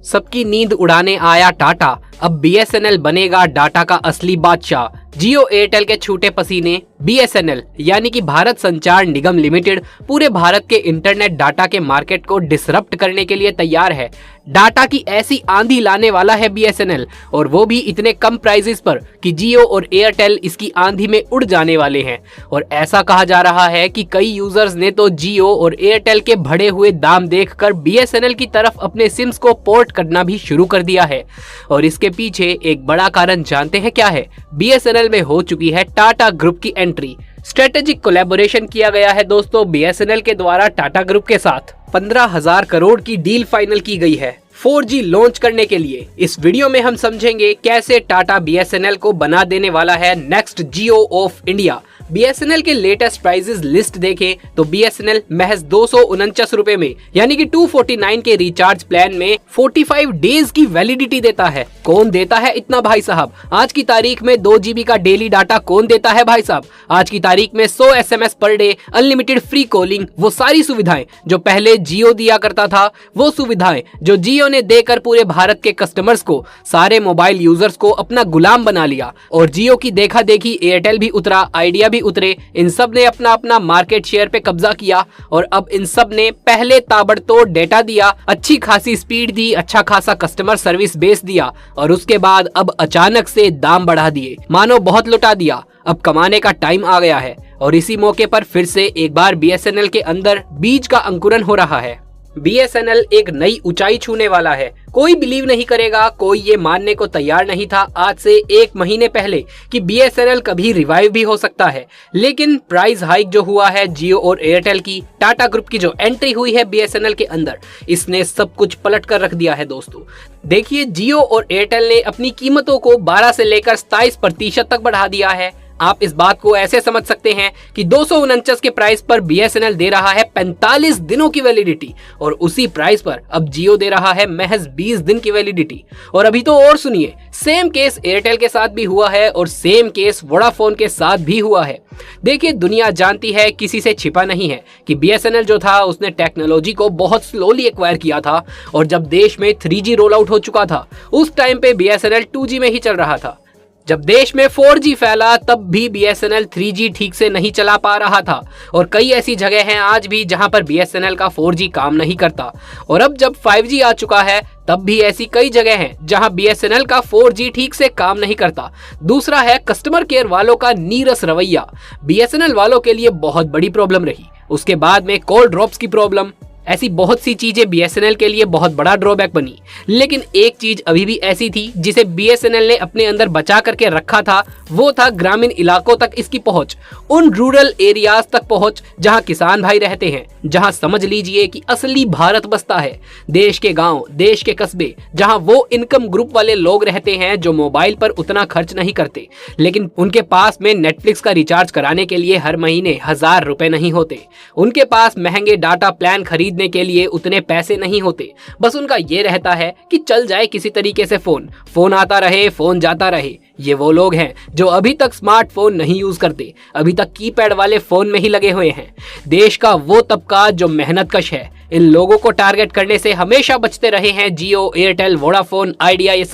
सबकी नींद उड़ाने आया टाटा, अब बीएसएनएल बनेगा डाटा का असली बादशाह। जियो एयरटेल के छूटे पसीने। बीएसएनएल यानी कि भारत संचार निगम लिमिटेड पूरे भारत के इंटरनेट डाटा के मार्केट को डिसरप्ट करने के लिए तैयार है। डाटा की ऐसी आंधी लाने वाला है बीएसएनएल, और वो भी इतने कम प्राइसेस पर कि जियो और एयरटेल इसकी आंधी में उड़ जाने वाले हैं। और ऐसा कहा जा रहा है कि कई यूजर्स ने तो जियो और एयरटेल के बढ़े हुए दाम देखकर बीएसएनएल की तरफ अपने सिम्स को पोर्ट करना भी शुरू कर दिया है। और इसके पीछे एक बड़ा कारण जानते हैं क्या है? बीएसएनएल में हो चुकी है टाटा ग्रुप की एंट्री। स्ट्रेटेजिक कोलैबोरेशन किया गया है दोस्तों बीएसएनएल के द्वारा टाटा ग्रुप के साथ। 15,000 करोड़ की डील फाइनल की गई है 4G लॉन्च करने के लिए। इस वीडियो में हम समझेंगे कैसे टाटा बीएसएनएल को बना देने वाला है next Jio of India. BSNL के लेटेस्ट प्राइसेस लिस्ट देखें तो बीएसएनएल महज 249 रुपए में यानी कि 249 के रिचार्ज प्लान में 45 डेज की वैलिडिटी देता है। कौन देता है इतना भाई साहब? आज की तारीख में 2 GB का डेली डाटा कौन देता है भाई साहब? आज की तारीख में 100 SMS per day, unlimited free calling, वो सारी सुविधाएं जो पहले जियो दिया करता था, वो सुविधाएं जो जियो ने देकर पूरे भारत के कस्टमर्स को, सारे मोबाइल यूजर्स को अपना गुलाम बना लिया। और जियो की देखा देखी एयरटेल भी उतरा, आइडिया भी उतरे। इन सब ने अपना अपना मार्केट शेयर पे कब्जा किया और अब इन सब ने पहले ताबड़तोड़ डेटा दिया, अच्छी खासी स्पीड दी, अच्छा खासा कस्टमर सर्विस बेस दिया, और उसके बाद अब अचानक से दाम बढ़ा दिए, मानो बहुत लुटा दिया। अब कमाने का टाइम आ गया है और इसी मौके पर फिर से एक बार बीएसएनएल के अंदर बीज का अंकुरन हो रहा है। बीएसएनएल एक नई ऊंचाई छूने वाला है। कोई बिलीव नहीं करेगा, कोई ये मानने को तैयार नहीं था आज से 1 महीने पहले कि बीएसएनएल कभी रिवाइव भी हो सकता है। लेकिन प्राइस हाइक जो हुआ है जियो और एयरटेल की, टाटा ग्रुप की जो एंट्री हुई है बीएसएनएल के अंदर, इसने सब कुछ पलट कर रख दिया है दोस्तों। देखिए, जियो और एयरटेल ने अपनी कीमतों को 12 से लेकर 27% तक बढ़ा दिया है। आप इस बात को ऐसे समझ सकते हैं कि 249 के प्राइस पर बीएसएनएल दे रहा है 45 दिनों की वैलिडिटी, और उसी प्राइस पर अब जियो दे रहा है महज 20 दिन की वैलिडिटी। और अभी तो और सुनिए, सेम केस एयरटेल के साथ भी हुआ है और सेम केस वोडाफोन के साथ भी हुआ है। देखिए, दुनिया जानती है, किसी से छिपा नहीं है कि बीएसएनएल जो था उसने टेक्नोलॉजी को बहुत स्लोली एक्वायर किया था, और जब देश में 3G रोल आउट हो चुका था उस टाइम पे बीएसएनएल 2G में ही चल रहा था। जब देश में 4G फैला तब भी बीएसएनएल 3G ठीक से नहीं चला पा रहा था, और कई ऐसी जगह हैं आज भी जहां पर बीएसएनएल का 4G काम नहीं करता। और अब जब 5G आ चुका है तब भी ऐसी कई जगह हैं जहां बीएसएनएल का 4G ठीक से काम नहीं करता। दूसरा है कस्टमर केयर वालों का नीरस रवैया। बीएसएनएल वालों के लिए बहुत बड़ी प्रॉब्लम रही। उसके बाद में कॉल ड्रॉप्स की प्रॉब्लम, ऐसी बहुत सी चीजें बीएसएनएल के लिए बहुत बड़ा ड्रॉबैक बनी। लेकिन एक चीज अभी भी ऐसी थी जिसे बीएसएनएल ने अपने अंदर बचा करके रखा था, वो था ग्रामीण इलाकों तक इसकी पहुंच, उन रूरल एरियाज तक पहुंच जहां किसान भाई रहते हैं, जहां समझ लीजिए कि असली भारत बसता है। देश के गांव, देश के कस्बे, जहां वो इनकम ग्रुप वाले लोग रहते हैं जो मोबाइल पर उतना खर्च नहीं करते, लेकिन उनके पास में नेटफ्लिक्स का रिचार्ज कराने के लिए हर महीने 1000 रुपए नहीं होते, उनके पास महंगे डाटा प्लान खरीदने के लिए उतने पैसे नहीं होते। बस उनका ये रहता है कि चल जाए किसी तरीके से फोन आता रहे, फोन जाता रहे। ये वो लोग हैं जो अभी तक स्मार्टफोन नहीं यूज करते, अभी तक कीपैड वाले फोन में ही लगे हुए हैं। देश का वो तबका जो मेहनतकश है, इन लोगों को टारगेट करने से हमेशा बचते रहे हैं जियो, एयरटेल, वोडाफोन, आइडिया। ये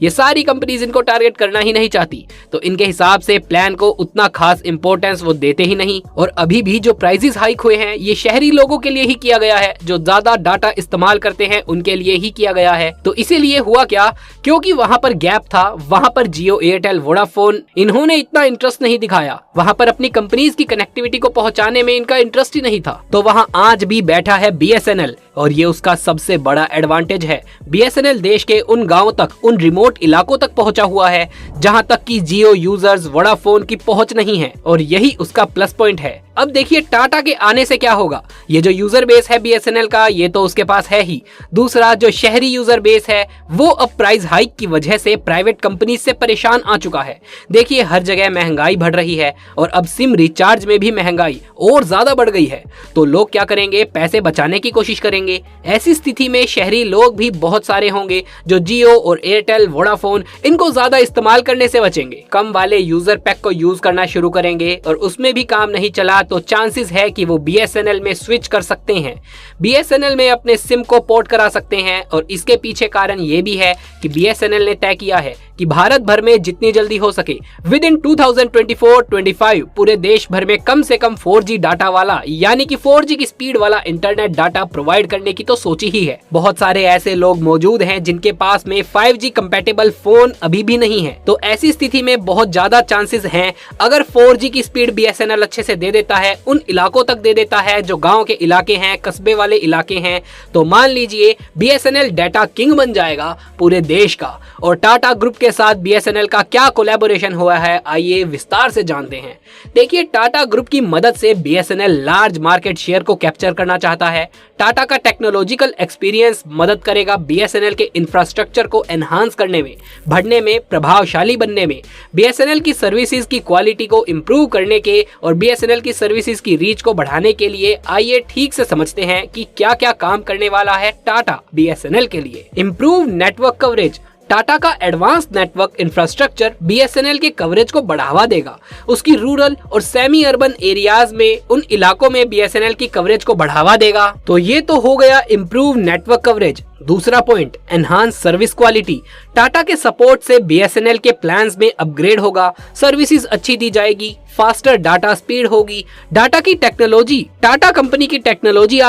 सारी कंपनीज इनको टारगेट करना ही नहीं चाहती, तो इनके हिसाब से प्लान को उतना खास इंपॉर्टेंस वो देते ही नहीं। और अभी भी जो प्राइसेस हाइक हुए हैं ये शहरी लोगों के लिए ही किया गया है, जो ज्यादा डाटा इस्तेमाल करते हैं उनके लिए ही किया गया है। तो इसीलिए हुआ क्या, क्योंकि वहां पर गैप था, वहां पर जियो, एयरटेल, वोडाफोन इन्होंने इतना इंटरेस्ट नहीं दिखाया, वहां पर अपनी कंपनीज की कनेक्टिविटी को पहुंचाने में इनका इंटरेस्ट ही नहीं था। तो वहां आज भी बैठा है बीएसएनएल, और ये उसका सबसे बड़ा एडवांटेज है। बीएसएनएल देश के उन गांवों तक, उन रिमोट इलाकों तक पहुंचा हुआ है जहां तक कि जियो यूजर्स, वोडाफोन की पहुंच नहीं है, और यही उसका प्लस पॉइंट है। अब देखिए टाटा के आने से क्या होगा। ये जो यूजर बेस है बीएसएनएल का, ये तो उसके पास है ही। दूसरा, जो शहरी यूजर बेस है वो अब प्राइस हाइक की वजह से प्राइवेट कंपनी से परेशान आ चुका है। देखिए, हर जगह महंगाई बढ़ रही है, और अब सिम रिचार्ज में भी महंगाई और ज्यादा बढ़ गई है। तो लोग क्या करेंगे, पैसे बचाने की कोशिश करेंगे। बचेंगे। ऐसी स्थिति में शहरी लोग भी बहुत सारे होंगे जो जियो और एयरटेल, वोडाफोन इनको ज्यादा इस्तेमाल करने से बचेंगे। कम वाले यूजर पैक को यूज करना शुरू करेंगे और उसमें भी काम नहीं चला तो चांसेस है कि वो BSNL में स्विच कर सकते हैं। BSNL में अपने सिम को पोर्ट करा सकते हैं और इसके पीछे कारण ये भी है कि BSNL ने तय किया है कि भारत भर में जितनी जल्दी हो सके विद इन 2024-25 पूरे देश भर में कम से कम 4G डाटा वाला यानी कि 4G की स्पीड वाला इंटरनेट डाटा प्रोवाइड करने की तो सोची ही है। बहुत सारे ऐसे लोग मौजूद हैं जिनके पास में 5G कंपैटिबल फोन अभी भी नहीं है, तो ऐसी स्थिति में बहुत ज्यादा चांसेस हैं अगर 4G की स्पीड BSNL अच्छे से दे देता है, उन इलाकों तक दे देता है जो गाँव के इलाके हैं, कस्बे वाले इलाके हैं, तो मान लीजिए BSNL डाटा किंग बन जाएगा पूरे देश का। और टाटा ग्रुप के साथ BSNL का क्या कोलैबोरेशन हुआ है, आइए विस्तार से जानते हैं। देखिए, टाटा ग्रुप की मदद से BSNL लार्ज मार्केट शेयर को कैप्चर करना चाहता है। टाटा का टेक्नोलॉजिकल एक्सपीरियंस मदद करेगा BSNL के इंफ्रास्ट्रक्चर को एनहांस करने में, बढ़ने में, प्रभावशाली बनने में, BSNL की सर्विसेज की क्वालिटी को इंप्रूव करने के और BSNL की सर्विसेज की रीच को बढ़ाने के लिए। आइए ठीक से समझते हैं कि क्या क्या काम करने वाला है टाटा BSNL के लिए। Improve network coverage. टाटा का एडवांस नेटवर्क इंफ्रास्ट्रक्चर BSNL के कवरेज को बढ़ावा देगा। उसकी रूरल और सेमी अर्बन एरियाज में उन इलाकों में BSNL की कवरेज को बढ़ावा देगा। तो ये तो हो गया इंप्रूव नेटवर्क कवरेज। दूसरा point, enhance service quality. Tata के सपोर्ट से BSNL के प्लान्स में अपग्रेड होगा, सर्विसेज अच्छी दी जाएगी, फास्टर डाटा स्पीड होगी। टाटा कंपनी की टेक्नोलॉजी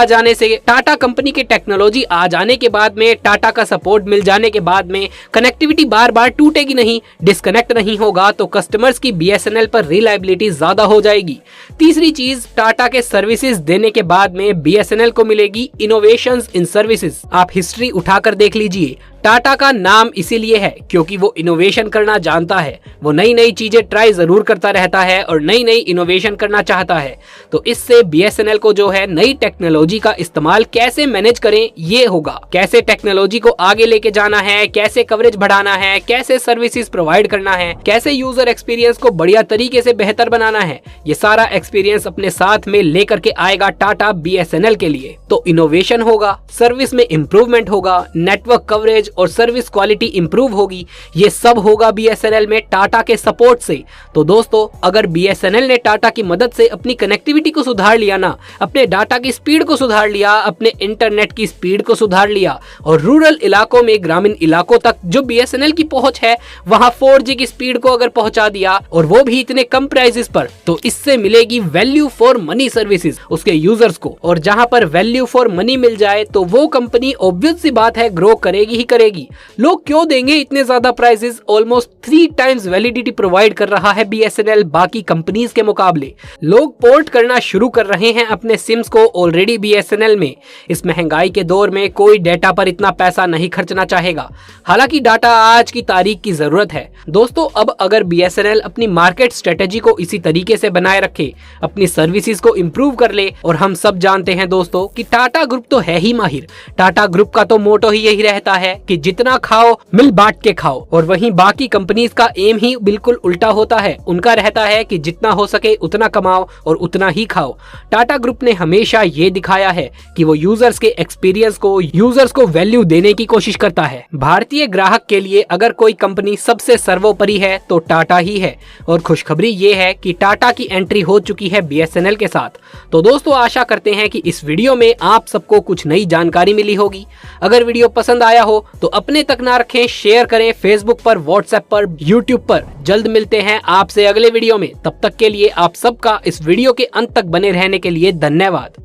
आ जाने के बाद में, टाटा का सपोर्ट मिल जाने के बाद में कनेक्टिविटी बार बार टूटेगी नहीं, डिस्कनेक्ट नहीं होगा, तो कस्टमर्स की BSNL पर रिलायबिलिटी ज्यादा हो जाएगी। तीसरी चीज, टाटा के सर्विसेज देने के बाद में BSNL को मिलेगी इनोवेशंस इन सर्विसेज। आप हिस्ट्री उठाकर देख लीजिए, टाटा का नाम इसीलिए है क्योंकि वो इनोवेशन करना जानता है। वो नई नई चीजें ट्राई जरूर करता रहता है और नई नई इनोवेशन करना चाहता है। तो इससे BSNL को जो है नई टेक्नोलॉजी का इस्तेमाल कैसे मैनेज करें ये होगा, कैसे टेक्नोलॉजी को आगे लेके जाना है, कैसे कवरेज बढ़ाना है, कैसे सर्विसेज प्रोवाइड करना है, कैसे यूजर एक्सपीरियंस को बढ़िया तरीके से बेहतर बनाना है। ये सारा एक्सपीरियंस अपने साथ में लेकर के आएगा टाटा BSNL के लिए। तो इनोवेशन होगा, सर्विस में इंप्रूवमेंट होगा, नेटवर्क कवरेज और सर्विस क्वालिटी इंप्रूव होगी। ये सब होगा BSNL में टाटा के सपोर्ट से। तो दोस्तों, अगर BSNL ने टाटा की मदद से अपनी कनेक्टिविटी को सुधार लिया ना, अपने डाटा की स्पीड को सुधार लिया, अपने इंटरनेट की स्पीड को सुधार लिया और रूरल इलाकों में, ग्रामीण इलाकों तक जो BSNL की पहुंच है वहां 4G की स्पीड को अगर पहुंचा दिया और वो भी इतने कम प्राइसेस पर, तो इससे मिलेगी वैल्यू फॉर मनी सर्विसेज उसके यूजर्स को। और जहां पर वैल्यू फॉर मनी मिल जाए तो वो कंपनी ऑब्वियस सी बात है ग्रो करेगी ही करेगी। लोग क्यों देंगे इतने ज्यादा prices? Almost 3 times validity provide कर रहा है BSNL बाकी कंपनीज के मुकाबले। लोग पोर्ट करना शुरू कर रहे हैं अपने सिम्स को ऑलरेडी BSNL में। इस महंगाई के दौर में कोई डेटा पर इतना पैसा नहीं खर्चना चाहेगा। हालांकि डाटा आज की तारीख की जरूरत है। दोस्तों, अब अगर BSNL अपनी मार्केट स्ट्रेटेजी को इसी तरीके से बनाए रखे, अपनी सर्विसेज को इंप्रूव कर ले, और हम सब जानते हैं दोस्तों कि टाटा ग्रुप तो है ही माहिर। टाटा ग्रुप का तो मोटो ही यही रहता है कि जितना खाओ मिल बांट के खाओ, और वहीं बाकी कंपनीज का एम ही बिल्कुल उल्टा होता है। उनका रहता है कि जितना हो सके उतना कमाओ और उतना ही खाओ। टाटा ग्रुप ने हमेशा ये दिखाया है कि वो यूजर्स के एक्सपीरियंस को, यूजर्स को वैल्यू देने की कोशिश करता है। भारतीय ग्राहक के लिए अगर कोई कंपनी सबसे सर्वोपरि है तो टाटा ही है। और खुशखबरी ये है कि टाटा की एंट्री हो चुकी है BSNL के साथ। तो दोस्तों, आशा करते हैं कि इस वीडियो में आप सबको कुछ नई जानकारी मिली होगी। अगर वीडियो पसंद आया हो तो अपने तक ना रखें, शेयर करें फेसबुक पर, व्हाट्सएप पर, यूट्यूब पर। जल्द मिलते हैं आपसे अगले वीडियो में। तब तक के लिए आप सबका इस वीडियो के अंत तक बने रहने के लिए धन्यवाद।